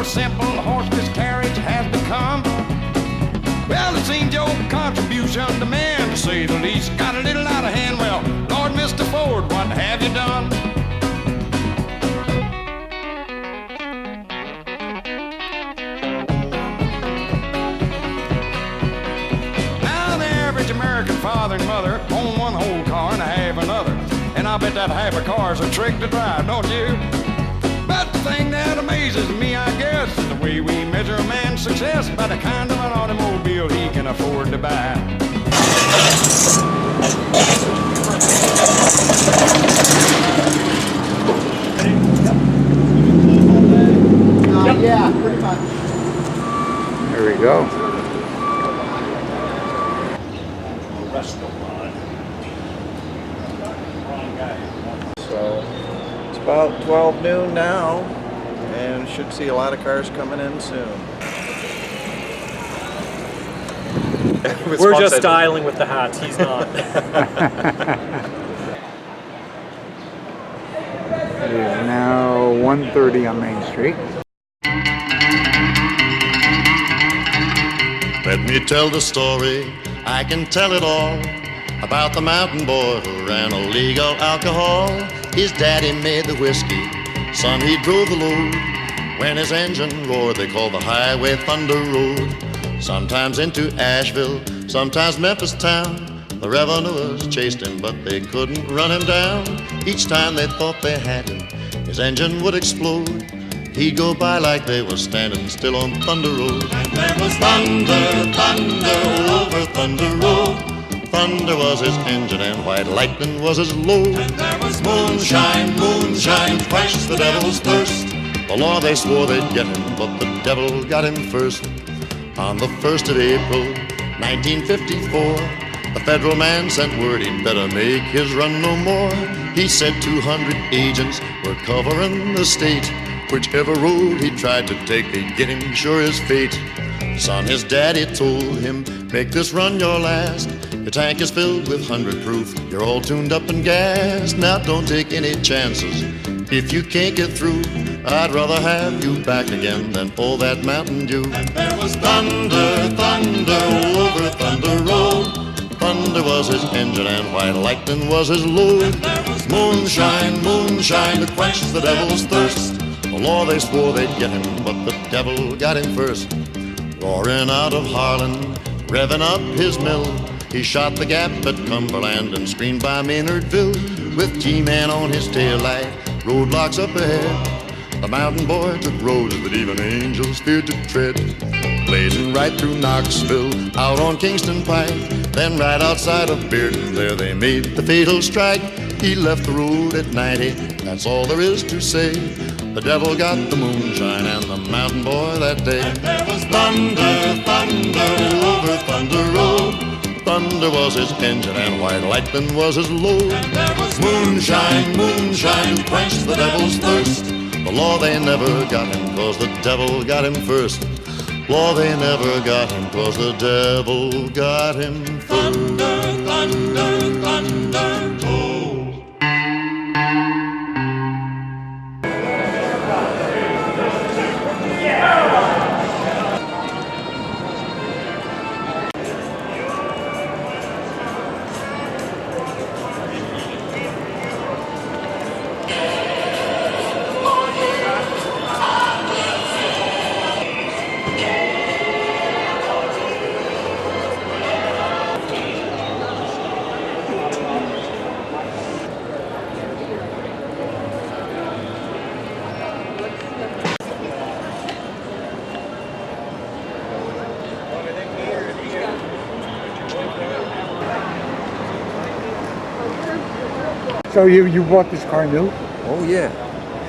more simple horse this carriage has become. Well, it seems your contribution to man, to say the least, got a little out of hand. Well, Lord, Mr. Ford, what have you done? Now the average American father and mother own one whole car and a half another. And I bet that half a car's a trick to drive, don't you? But the thing that amazes me, I guess, is the way we measure a man's success by the kind of an automobile he can afford to buy. Yeah, pretty much. There we go. So it's about 12 noon now, and should see a lot of cars coming in soon. We're just styling with the hats, he's not. It is now 1:30 on Main Street. Let me tell the story, I can tell it all, about the mountain boy who ran illegal alcohol. His daddy made the whiskey, son he drove the load. When his engine roared, they called the highway Thunder Road. Sometimes into Asheville, sometimes Memphis town. The revenuers chased him, but they couldn't run him down. Each time they thought they had him, his engine would explode. He'd go by like they were standing still on Thunder Road. And there was thunder, thunder over Thunder Road. Thunder was his engine and white lightning was his load. And there was moonshine, moonshine, quenched the devil's thirst. The law they swore they'd get him, but the devil got him first. On the 1st of April, 1954, the federal man sent word he'd better make his run no more. He said 200 agents were covering the state. Whichever road he tried to take, they'd get him sure as fate. Son, his daddy told him, make this run your last. Your tank is filled with 100 proof, you're all tuned up and gassed. Now don't take any chances, if you can't get through, I'd rather have you back again than all that Mountain Dew. And there was thunder, thunder over Thunder Road. Thunder was his engine and white lightning was his load. And there was moonshine, moonshine to quench the devil's thirst. The law they swore they'd get him, but the devil got him first. Roaring out of Harlan, revving up his mill, he shot the gap at Cumberland and screened by Maynardville. With G-Man on his taillight, roadblocks up ahead, the mountain boy took roads that even angels feared to tread. Blazing right through Knoxville, out on Kingston Pike, then right outside of Bearden, there they made the fatal strike. He left the road at 90, that's all there is to say. The devil got the moonshine and the mountain boy that day. And there was thunder, thunder over Thunder Road. Thunder was his engine and white lightning was his load. And there was moonshine, moonshine to quench the devil's thirst. The law they never got him, 'cause the devil got him first. Law they never got him, 'cause the devil got him first. Thunder, thunder, thunder, oh. So you bought this car new? Oh yeah,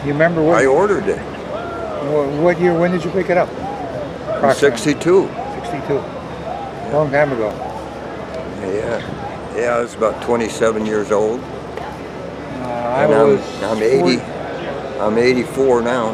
You remember what? I ordered it. What year? When did you pick it up? 62. 62. Long time ago. Yeah, I was about 27 years old. I'm 80. I'm 84 now.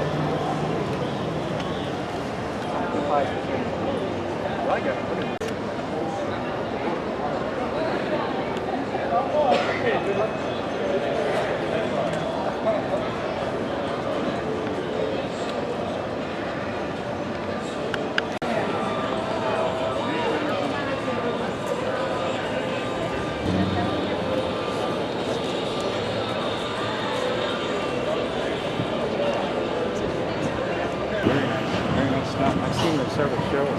seen the several shows.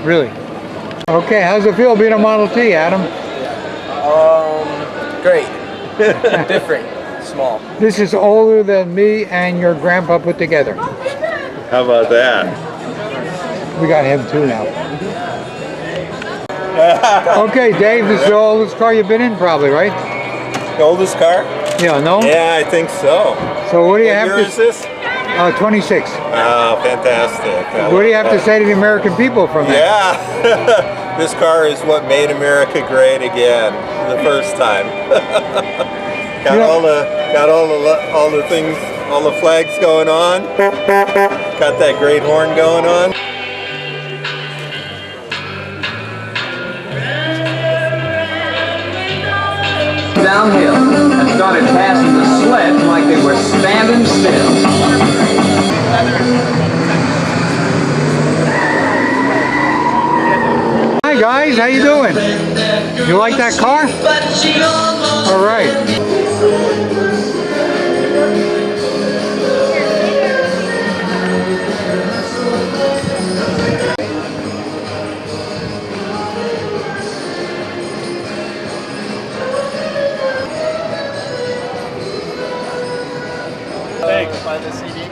Really? Okay, how's it feel being a Model T, Adam? Great. Different. Small. This is older than me and your grandpa put together. How about that? We got him too now. Okay, Dave, this is the oldest car you've been in probably, right? The oldest car? Yeah, no? Yeah, I think so. So what do you What have year to... is this? 26. Oh, fantastic. What do you have to say to the American people from that? Yeah. This car is what made America great again the first time. Got all the things, all the flags going on. Got that great horn going on. Downhill and started passing the sled like they were standing still. Hi guys, how you doing? You like that car? All right.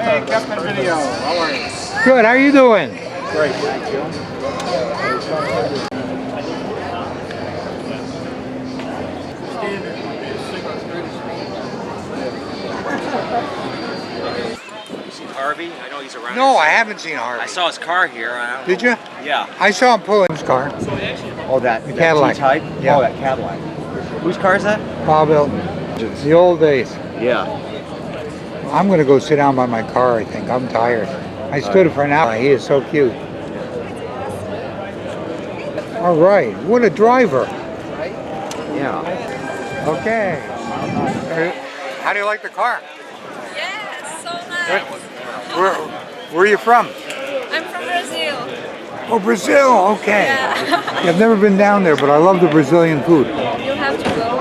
Hey, Captain Video. How are you? Good, how you doing? Great, thank you. Harvey, I know he's around. No, I haven't seen Harvey. I saw his car here. Did you? Yeah. I saw him pulling his car. Oh, that Cadillac. T-Type? Yeah. Oh, that Cadillac. Whose car is that? Bob Elton. It's the old days. Yeah. I'm gonna go sit down by my car, I think. I'm tired. I stood for an hour. He is so cute. All right, what a driver. Yeah. Okay. How do you like the car? Yes, so nice. Where are you from? I'm from Brazil. Oh, Brazil, okay. Yeah. I've never been down there, but I love the Brazilian food. You have to go.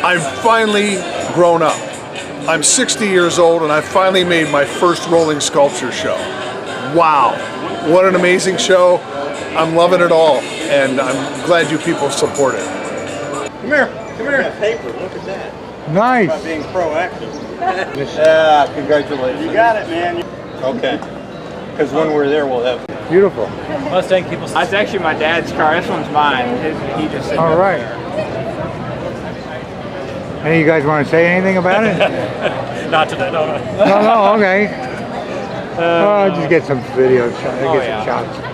I've finally grown up. I'm 60 years old and I finally made my first rolling sculpture show. Wow, what an amazing show. I'm loving it all and I'm glad you people support it. Come here. Paper, look at that. Nice. About being proactive. Yeah, congratulations. You got it, man. Okay. Because when we're there, we'll have... Beautiful. Mustang people. That's actually my dad's car. This one's mine. He just said All right. Hey, you guys want to say anything about it? Not today, no. No, okay. Just get some video shots. Get some shots.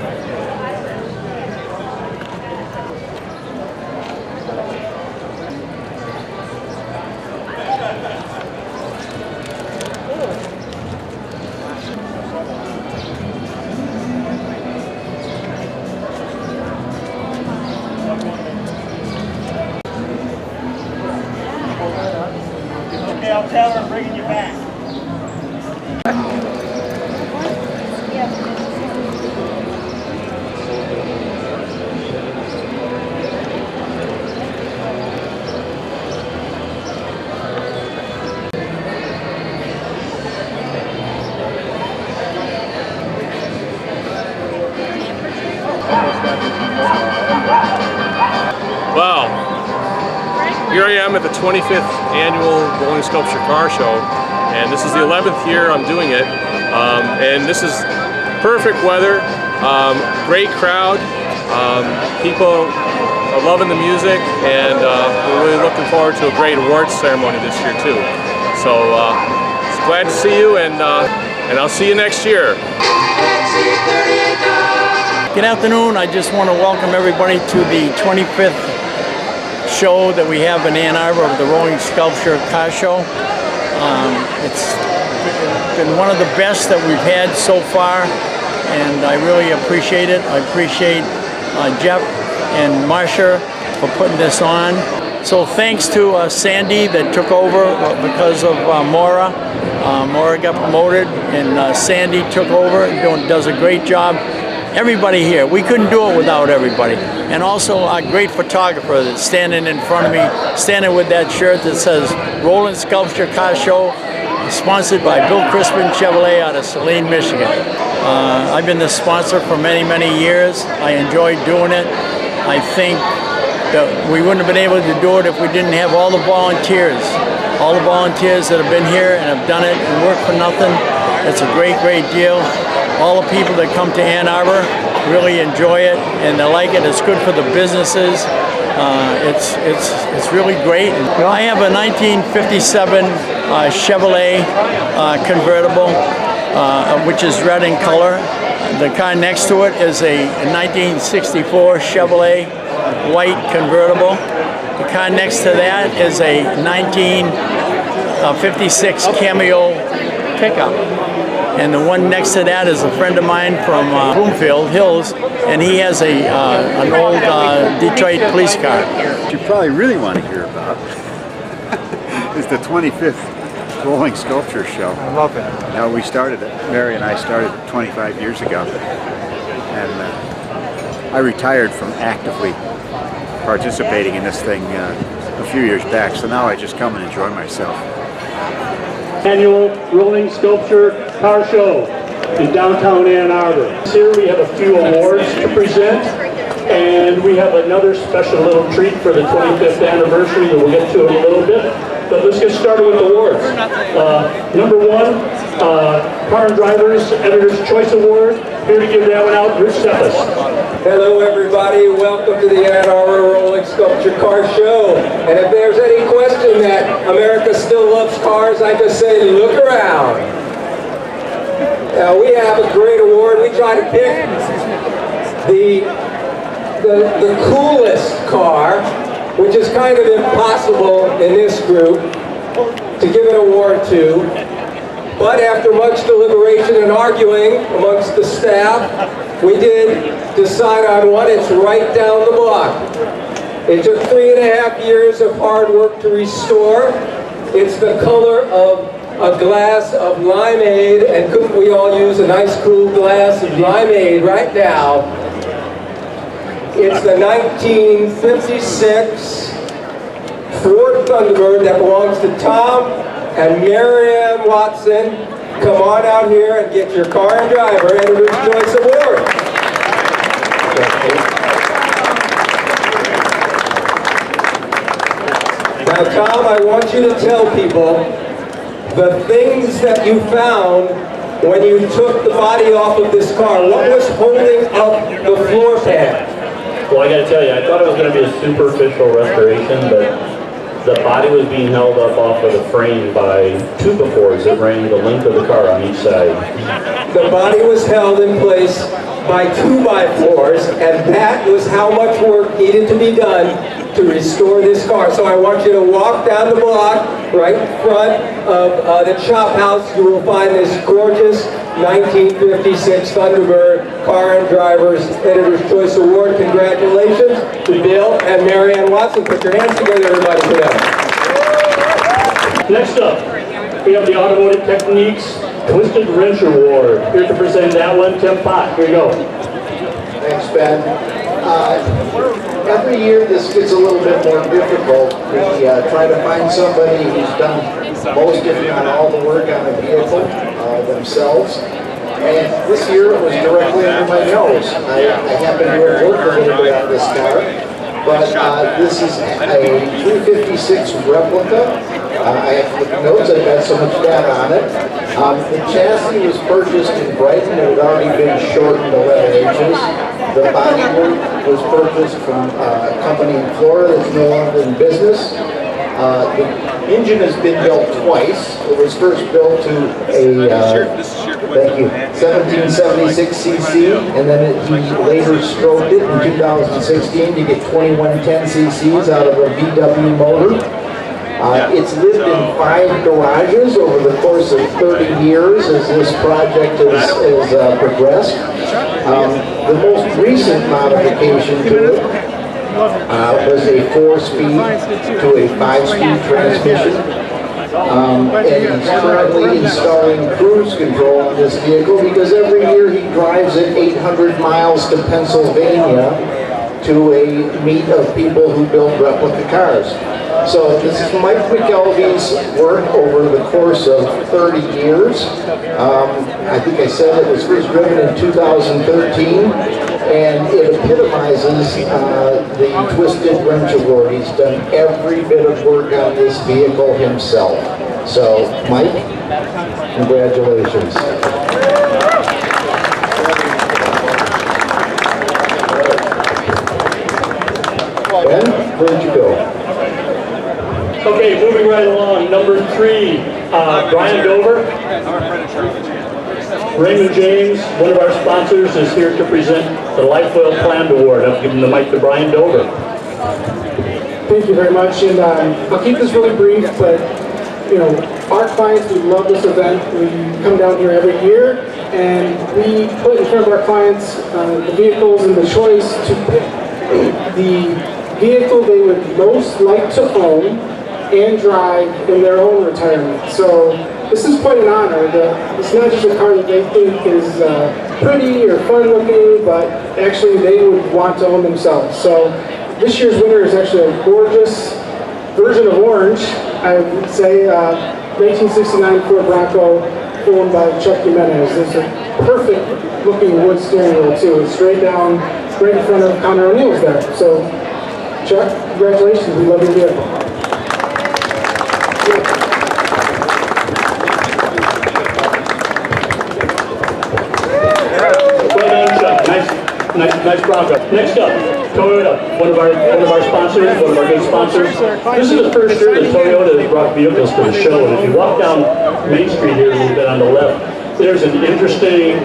Okay, I'll tell her I'm bringing you back. Wow. Here I am at the 25th annual Rolling Sculpture Car Show, and this is the 11th year I'm doing it. And this is perfect weather, great crowd, people are loving the music, and we're really looking forward to a great awards ceremony this year too. So it's glad to see you, and I'll see you next year. Good afternoon. I just want to welcome everybody to the 25th show that we have in Ann Arbor of the Rolling Sculpture Car Show. It's been one of the best that we've had so far, and I really appreciate it. I appreciate Jeff and Marsha for putting this on. So thanks to Sandy that took over because of Maura. Maura got promoted and Sandy took over, does a great job. Everybody here, we couldn't do it without everybody. And also a great photographer that's standing in front of me, standing with that shirt that says Rolling Sculpture Car Show. sponsored by Bill Crispin Chevrolet out of Saline, Michigan. I've been the sponsor for many, many years. I enjoy doing it. I think that we wouldn't have been able to do it if we didn't have all the volunteers that have been here and have done it and worked for nothing. It's a great, great deal. All the people that come to Ann Arbor really enjoy it and they like it. It's good for the businesses. It's really great. I have a 1957 Chevrolet convertible, which is red in color. The car next to it is a 1964 Chevrolet white convertible. The car next to that is a 1956 Cameo pickup. And the one next to that is a friend of mine from Bloomfield Hills, and he has an old Detroit police car. What you probably really want to hear about is the 25th Rolling Sculpture Show. I love it. Now we started it, Mary and I started it 25 years ago, and I retired from actively participating in this thing a few years back, so now I just come and enjoy myself. Annual Rolling Sculpture Car Show in downtown Ann Arbor. Here we have a few awards to present, and we have another special little treat for the 25th anniversary that we'll get to in a little bit. But let's get started with awards. Number one, Car and Drivers Editor's Choice Award. Here to give that one out, Rich Steffes. Hello everybody, welcome to the Ann Arbor Rolling Sculpture Car Show. And if there's any question that America still loves cars, I just say look around. We have a great award. We try to pick the coolest car, which is kind of impossible in this group to give an award to. But after much deliberation and arguing amongst the staff, we did decide on one. It's right down the block. It took 3.5 years of hard work to restore. It's the color of a glass of limeade, and couldn't we all use a nice cool glass of limeade right now? It's the 1956 Ford Thunderbird that belongs to Tom and Marianne Watson. Come on out here and get your Car and Driver Editor's Choice Award. Now, Tom, I want you to tell people the things that you found when you took the body off of this car. What was holding up the floor pad? Well, I got to tell you, I thought it was going to be a superficial restoration, but the body was being held up off of the frame by 2x4s that ran the length of the car on each side. The body was held in place by 2x4s, and that was how much work needed to be done to restore this car. So I want you to walk down the block, right in front of the Chop House. You will find this gorgeous 1956 Thunderbird Car and Drivers Editor's Choice Award. Congratulations to Bill and Marianne Watson. Put your hands together, everybody, for them. Next up, we have the Automotive Techniques Twisted Wrench Award. Here to present that one, Tim Pott. Here you go. Thanks, Ben. Every year this gets a little bit more difficult. We try to find somebody who's done most, if not all, the work on a vehicle themselves. And this year it was directly under my nose. I happen to have worked a little bit on this car, but this is a 356 replica. I have to look at notes, I've got so much data on it. The chassis was purchased in Brighton. It had already been shortened 11 inches. The bodywork was purchased from a company in Florida that's no longer in business. The engine has been built twice. It was first built to a 1776 cc, and then he later stroked it in 2016 to get 2110 cc's out of a VW motor. It's lived in 5 garages over the course of 30 years as this project has progressed. The most recent modification to it was a 4-speed to a 5-speed transmission. And he's currently installing cruise control on this vehicle because every year he drives it 800 miles to Pennsylvania to a meet of people who build replica cars. So this is Mike McKelvey's work over the course of 30 years. I think I said it was first driven in 2013, and it epitomizes the Twisted Wrench Award. He's done every bit of work on this vehicle himself. So, Mike, congratulations. Ben, where'd you go? Okay, moving right along. Number 3, Brian Dover. Raymond James, one of our sponsors, is here to present the Life Well Planned Award. I'll give the mic to Brian Dover. Thank you very much, and I'll keep this really brief, but you know, our clients, we love this event. We come down here every year, and we put in front of our clients the vehicles and the choice to pick the vehicle they would most like to own and drive in their own retirement. So this is quite an honor. It's not just a car that they think is pretty or fun looking, but actually they would want to own themselves. So this year's winner is actually a gorgeous version of orange, I would say, 1969 Ford Bronco, owned by Chuck Jimenez. It's a perfect looking wood steering wheel too. It's straight down, right in front of Connor O'Neill's there. So Chuck, congratulations, we love your vehicle. Nice Bronco. Next up, Toyota, one of our sponsors, one of our good sponsors. This is the first year that Toyota has brought vehicles to the show, and if you walk down Main Street here a little bit on the left, there's an interesting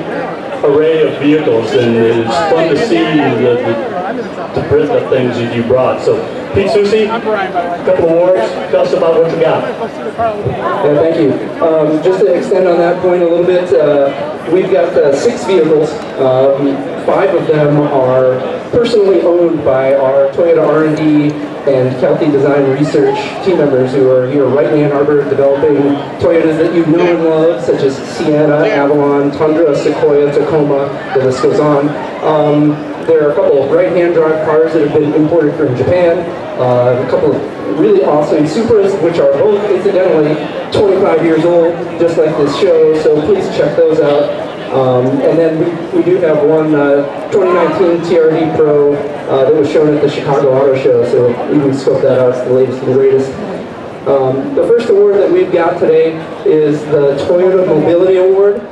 array of vehicles, and it's fun to see the breadth of things that you brought. So, Pete Susi, a couple awards. Tell us about what you got. Yeah, thank you. Just to extend on that point a little bit, we've got 6 vehicles. 5 of them are personally owned by our Toyota R&D and Kelty Design Research team members who are here right in Ann Arbor developing Toyotas that you know and love, such as Sienna, Avalon, Tundra, Sequoia, Tacoma, the list goes on. There are a couple of right-hand drive cars that have been imported from Japan, a couple of really awesome Supras, which are both incidentally 25 years old, just like this show, so please check those out. And then we do have one 2019 TRD Pro that was shown at the Chicago Auto Show, so you can scope that out. It's the latest and greatest. The first award that we've got today is the Toyota Mobility Award.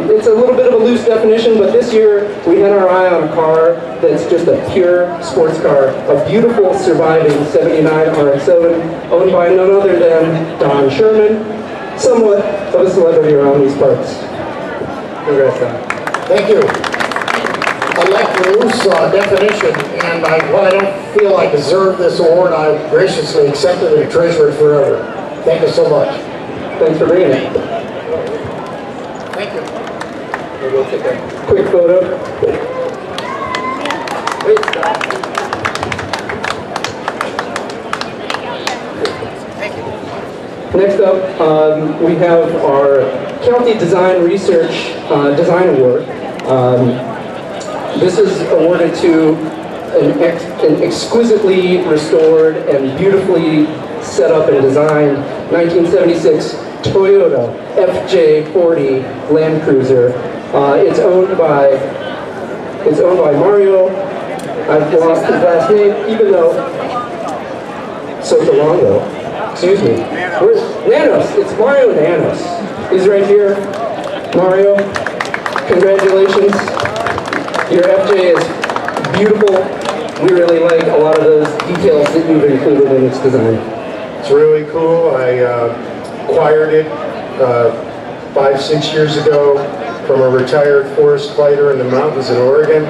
It's a little bit of a loose definition, but this year we had our eye on a car that's just a pure sports car, a beautiful surviving 79 RX-7 owned by none other than Don Sherman, somewhat of a celebrity around these parts. Congrats, Don. Thank you. I like the loose definition, and while I don't feel I deserve this award, I graciously accept it and treasure it forever. Thank you so much. Thanks for bringing it. Thank you. We'll take a quick photo. Next up, we have our Kelty Design Research Design Award. This is awarded to an exquisitely restored and beautifully set up and designed 1976 Toyota FJ40 Land Cruiser. It's owned by Mario. I've lost his last name, even though so long though. Excuse me. Where's Nanos? It's Mario Nanos. He's right here. Mario, congratulations. Your FJ is beautiful. We really like a lot of those details that you've included in its design. It's really cool. I acquired it 5-6 years ago from a retired forest fighter in the mountains in Oregon.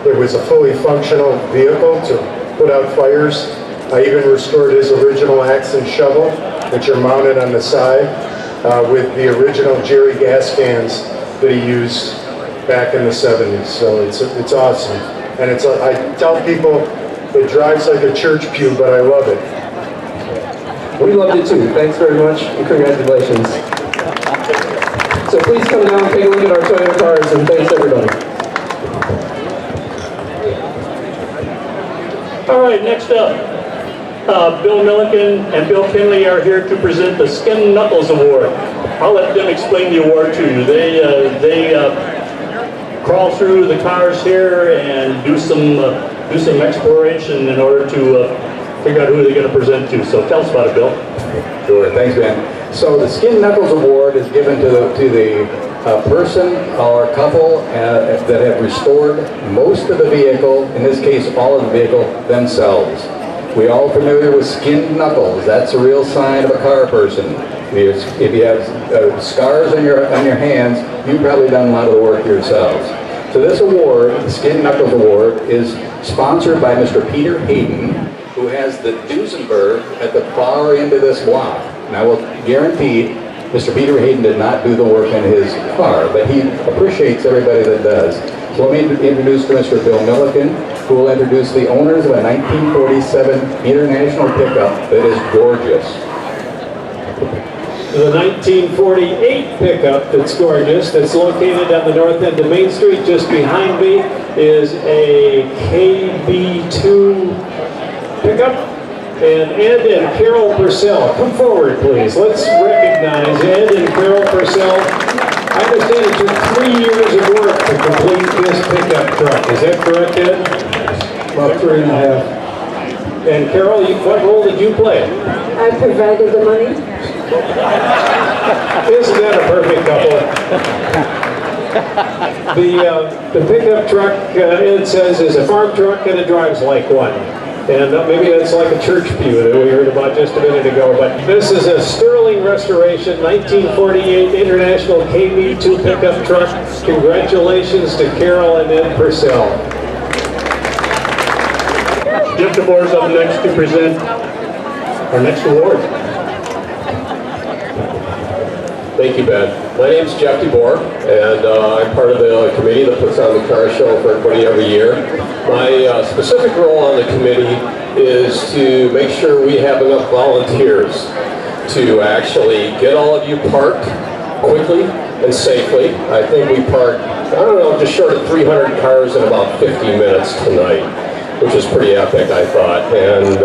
It was a fully functional vehicle to put out fires. I even restored his original axe and shovel, which are mounted on the side with the original Jerry gas cans that he used back in the 70s. So it's awesome. And I tell people it drives like a church pew, but I love it. We loved it too. Thanks very much and congratulations. So please come down and take a look at our Toyota cars, and thanks everybody. All right, next up, Bill Milliken and Bill Kinley are here to present the Skin Knuckles Award. I'll let them explain the award to you. They crawl through the cars here and do some exploration in order to figure out who they're going to present to. So tell us about it, Bill. Sure, thanks, Ben. So the Skin Knuckles Award is given to the person or couple that have restored most of the vehicle, in this case all of the vehicle, themselves. We all familiar with skinned knuckles. That's a real sign of a car person. If you have scars on your hands, you've probably done a lot of the work yourselves. So this award, the Skin Knuckles Award, is sponsored by Mr. Peter Hayden, who has the Duesenberg at the far end of this block. And I will guarantee Mr. Peter Hayden did not do the work in his car, but he appreciates everybody that does. So let me introduce to Mr. Bill Milliken, who will introduce the owners of a 1947 International pickup that is gorgeous. The 1948 pickup that's gorgeous, that's located on the north end of Main Street, just behind me, is a KB2 pickup. And Ed and Carol Purcell, come forward please. Let's recognize Ed and Carol Purcell. I understand it took 3 years of work to complete this pickup truck. Is that correct, Ed? About 3.5. And Carol, what role did you play? I provided the money. Isn't that a perfect couple? The pickup truck, Ed says, is a farm truck and it drives like one. And maybe that's like a church pew that we heard about just a minute ago. But this is a sterling restoration, 1948 International KB2 pickup truck. Congratulations to Carol and Ed Purcell. Jeff DeBoer is up next to present our next award. Thank you, Ben. My name is Jeff DeBoer, and I'm part of the committee that puts on the car show for everybody every year. My specific role on the committee is to make sure we have enough volunteers to actually get all of you parked quickly and safely. I think we parked, I don't know, just short of 300 cars in about 50 minutes tonight, which is pretty epic, I thought. And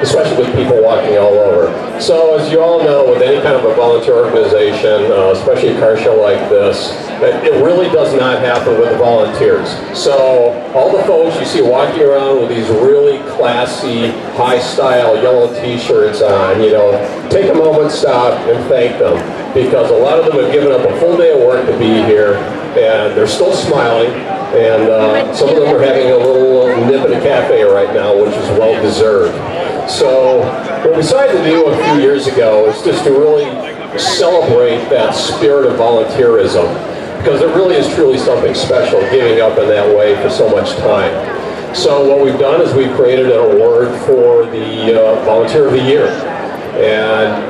especially with people walking all over. So as you all know, with any kind of a volunteer organization, especially a car show like this, it really does not happen with the volunteers. So all the folks you see walking around with these really classy, high-style yellow t-shirts on, you know, take a moment, stop, and thank them. Because a lot of them have given up a full day of work to be here, and they're still smiling, and some of them are having a little nip in a cafe right now, which is well-deserved. So what we decided to do a few years ago is just to really celebrate that spirit of volunteerism, because it really is truly something special giving up in that way for so much time. So what we've done is we've created an award for the Volunteer of the Year. And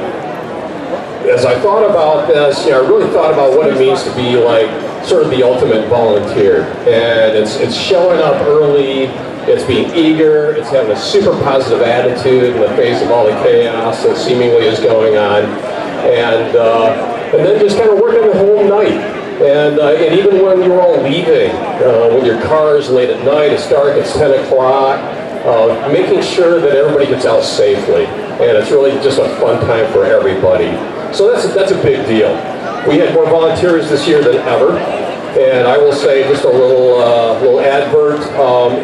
as I thought about this, I really thought about what it means to be like sort of the ultimate volunteer. And it's showing up early, it's being eager, it's having a super positive attitude in the face of all the chaos that seemingly is going on. And then just kind of working the whole night. And even when you're all leaving, when your car is late at night, it's dark, it's 10 o'clock, making sure that everybody gets out safely. And it's really just a fun time for everybody. So that's a big deal. We had more volunteers this year than ever. And I will say just a little advert.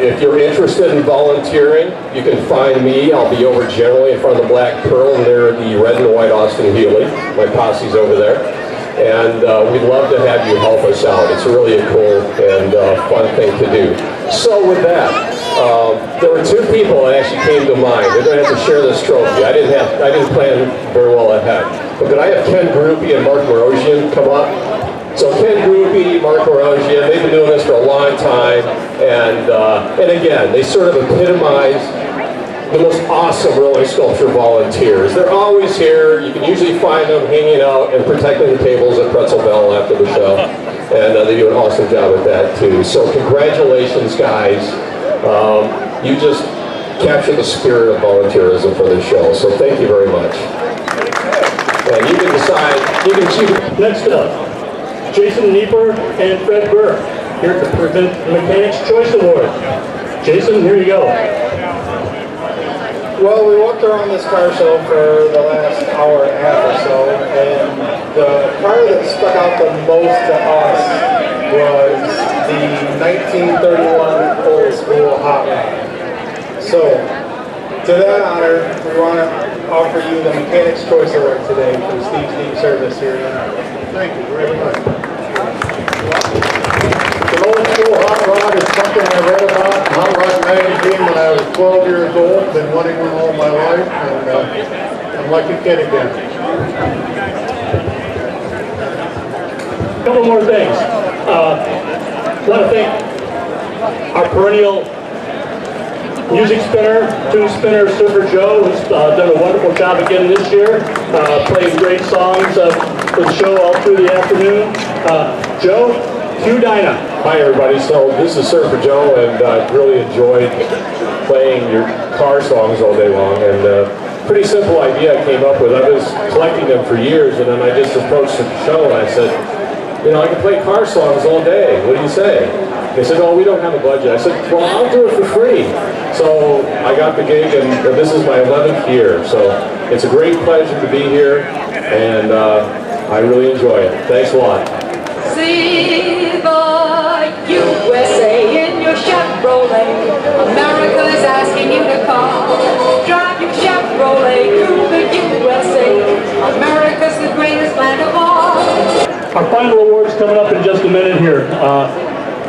If you're interested in volunteering, you can find me. I'll be over generally in front of the Black Pearl near the red and white Austin Healey. My posse's over there. And we'd love to have you help us out. It's really a cool and fun thing to do. So with that, there were two people that actually came to mind. They're going to have to share this trophy. I didn't plan very well ahead. But could I have Ken Groupie and Mark Morosian come up? So Ken Groupie, Mark Morosian, they've been doing this for a long time. And again, they sort of epitomize the most awesome rolling sculpture volunteers. They're always here. You can usually find them hanging out and protecting the tables at Pretzel Bell after the show. And they do an awesome job at that too. So congratulations, guys. You just captured the spirit of volunteerism for this show. So thank you very much. And you can decide, you can choose. Next up, Jason Nieper and Fred Burke, here to present the Mechanics' Choice Award. Jason, here you go. Well, we walked around this car show for the last hour and a half or so, and the car that stuck out the most to us was the 1931 old school hot rod. So, to that honor, we want to offer you the Mechanic's Choice Award today for the Steve's Deep Service here in Arbor. Thank you very much. The old school hot rod is something I read about in Hot Rod magazine when I was 12 years old. Been wanting one all my life, and I'm like a kid again. A couple more things. Want to thank our perennial music spinner, tune spinner, Surfer Joe, who's done a wonderful job again this year, playing great songs for the show all through the afternoon. Joe, cue Dinah. Hi everybody, so this is Surfer Joe, and I've really enjoyed playing your car songs all day long, and pretty simple idea I came up with. I was collecting them for years, and then I just approached the show and I said, you know, I can play car songs all day, what do you say? They said, oh, we don't have a budget. I said, well, I'll do it for free. So I got the gig, and this is my 11th year, so it's a great pleasure to be here, and I really enjoy it. Thanks a lot. See the USA in your Chevrolet. America is asking you to call. Drive your Chevrolet through the USA. America's the greatest land of all. Our final award's coming up in just a minute here.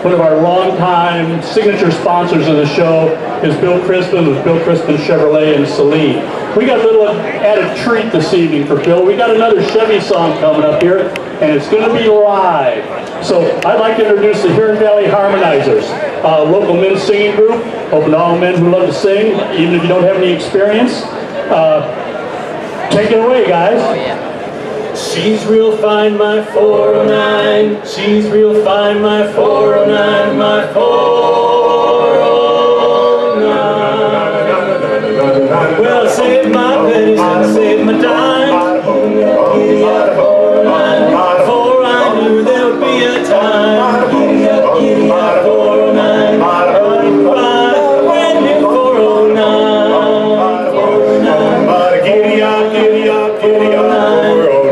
One of our longtime signature sponsors of the show is Bill Crispin with Bill Crispin Chevrolet in Saline. We got a little added treat this evening for Bill. We got another Chevy song coming up here, and it's going to be live. So I'd like to introduce the Huron Valley Harmonizers, a local men's singing group, open to all men who love to sing, even if you don't have any experience. Take it away, guys. Oh, yeah. She's real fine, my 409. She's real fine, my 409, my 409. Well, I saved my pennies and I saved my dime. Giddy up, 409. Before I knew there would be a time. Giddy up, 409. Running by, brand new 409. 409. Giddy up, giddy up, giddy up.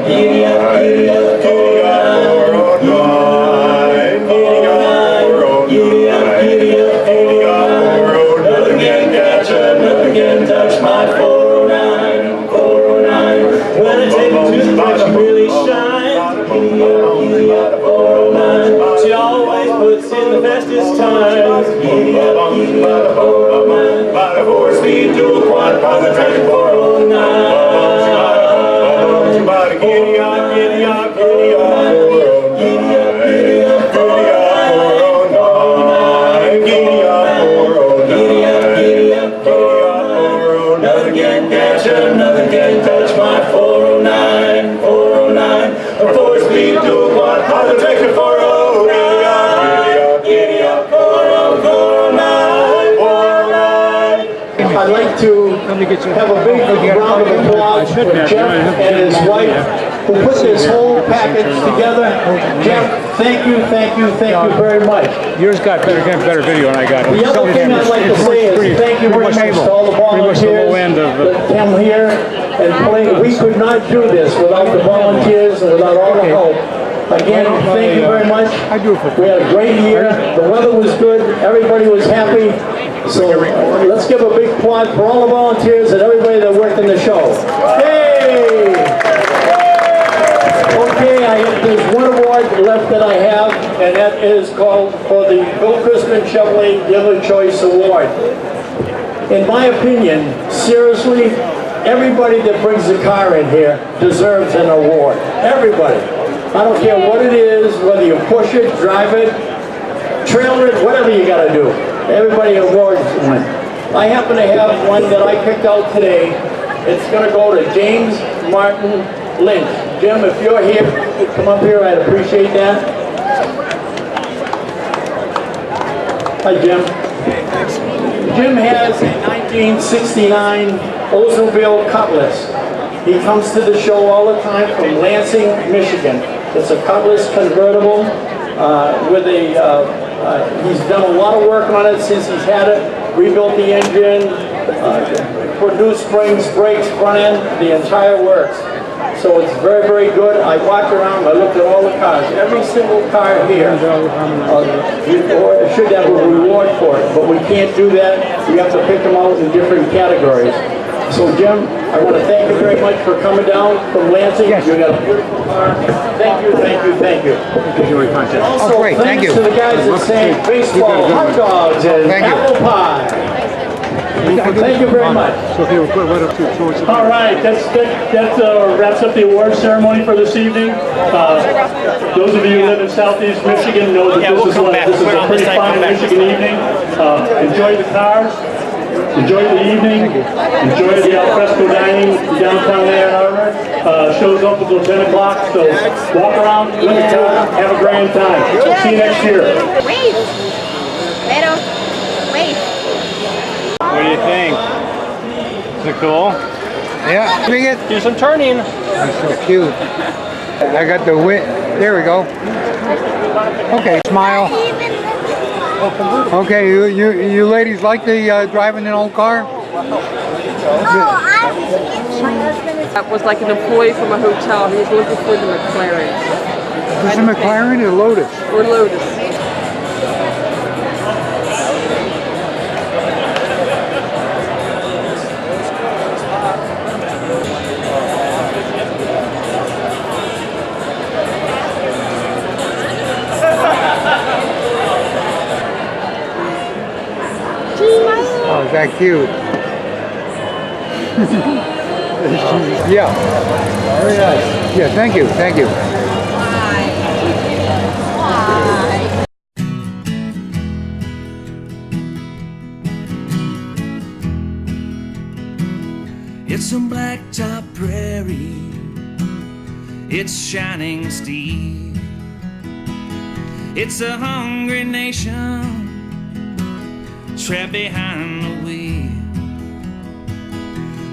Giddy up, giddy up, giddy up, 409. Giddy up, giddy up, giddy up, giddy up, 409. Nothing can catch her, nothing can touch my 409, 409. When I take her to the track, she really shines. Giddy up, 409. She always puts in the fastest times. Giddy up, 409. By the 4-speed dual quad, positive track 409. Somebody giddy up, giddy up, giddy up, 409. Giddy up, giddy up, 409. Giddy up, 409. Giddy up, giddy up, 409. Nothing can catch her, nothing can touch my 409, 409. A 4-speed dual quad, positive traction 409. Giddy up, 409, 409. I'd like to have a big round of applause for Jeff and his wife who put this whole package together. Jeff, thank you very much. Yours got better video than I got. The other thing I'd like to say is thank you very much to all the volunteers that come here and play. We could not do this without the volunteers and without all the help. Again, thank you very much. We had a great year. The weather was good. Everybody was happy. So let's give a big applaud for all the volunteers and everybody that worked in the show. Hey! Okay, there's one award left that I have, and that is called for the Bill Crispin Chevrolet Dealer Choice Award. In my opinion, seriously, everybody that brings a car in here deserves an award. Everybody. I don't care what it is, whether you push it, drive it, trailer it, whatever you gotta do. Everybody awards one. I happen to have one that I picked out today. It's gonna go to James Martin Lynch. Jim, if you're here, come up here, I'd appreciate that. Hi, Jim. Jim has a 1969 Oldsmobile Cutlass. He comes to the show all the time from Lansing, Michigan. It's a Cutlass convertible with a, he's done a lot of work on it since he's had it, rebuilt the engine, New springs, brakes, front end, the entire works. So it's very, very good. I walked around, I looked at all the cars. Every single car here should have a reward for it, but we can't do that. We have to pick them out in different categories. So Jim, I want to thank you very much for coming down from Lansing. Yes. You got a beautiful car. Thank you, thank you, thank you. Also, Oh, great. Thank thanks you. to the guys that sang baseball, hot dogs, and Thank you. apple pie. Thank you very much. So if you would put it right up to it. All right, that wraps up the award ceremony for this evening. Those of you who live in Southeast Michigan know that this is a pretty fine Michigan evening. Enjoy the cars, enjoy the evening, enjoy the alfresco dining downtown Ann Arbor. Show's open until 10 o'clock, so walk around, look at town, have a grand time. See you next year. Wait. What do you think? Is it cool? Yeah, bring it. Do some turning. That's so cute. I got the wit. There we go. Okay, smile. Okay, you ladies like the driving an old car? That was like an employee from a hotel. He was looking for the McLaren. Is this a McLaren or Lotus? Or Lotus. Oh, is that cute? Yeah. Very nice. Yeah, thank you, thank you. It's a blacktop prairie, it's shining steel. It's a hungry nation trapped behind the wheel.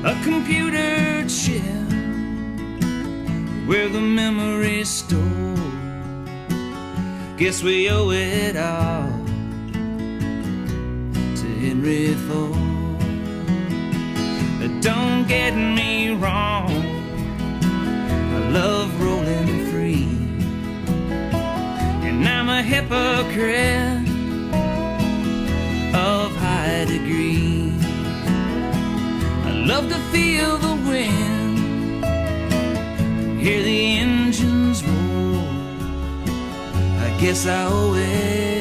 A computer chip where the memories store. Guess we owe it all to Henry Ford. Don't get me wrong, I love rolling free, and I'm a hypocrite of high degree. I love to feel the wind, hear the engines roar. I guess I owe it